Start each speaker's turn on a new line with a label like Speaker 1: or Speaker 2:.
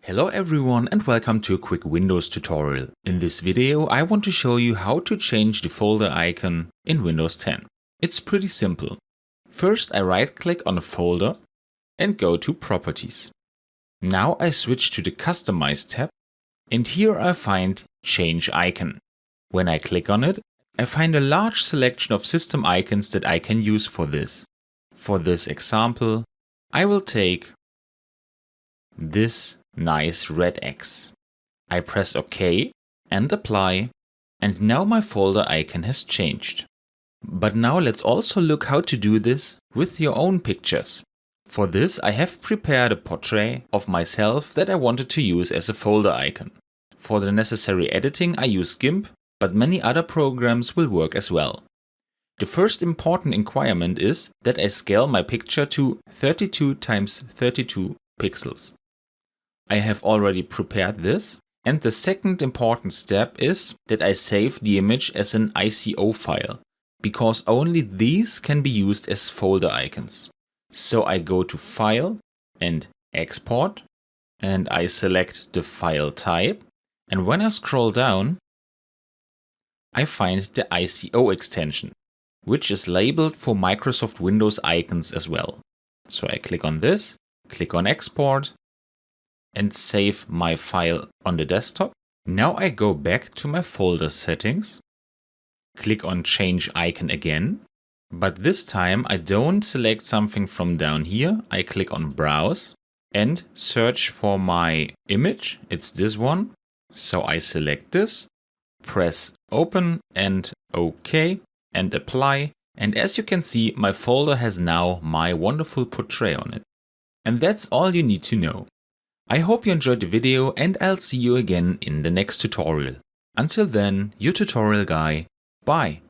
Speaker 1: Hello everyone and welcome to a quick Windows tutorial. In this video I want to show you how to change the folder icon in Windows 10. It's pretty simple. First I right click on a folder and go to Properties. Now I switch to the Customize tab and here I find Change Icon. When I click on it, I find a large selection of system icons that I can use for this. For this example, I will take this nice red X. I press OK and apply, and now my folder icon has changed. But now let's also look how to do this with your own pictures. For this I have prepared a portrait of myself that I wanted to use as a folder icon. For the necessary editing I use GIMP, but many other programs will work as well. The first important requirement is that I scale my picture to 32 × 32 pixels. I have already prepared this, and the second important step is that I save the image as an ICO file, because only these can be used as folder icons. So I go to File and Export, and I select the file type, and when I scroll down, I find the ICO extension, which is labeled for Microsoft Windows icons as well. So I click on this, click on Export, and save my file on the desktop. Now I go back to my folder settings, click on Change Icon again, but this time I don't select something from down here. I click on Browse and search for my image. It's this one. So I select this, press Open and OK and Apply. And as you can see, my folder has now my wonderful portrait on it. And that's all you need to know. I hope you enjoyed the video and I'll see you again in the next tutorial. Until then, your tutorial guy. Bye.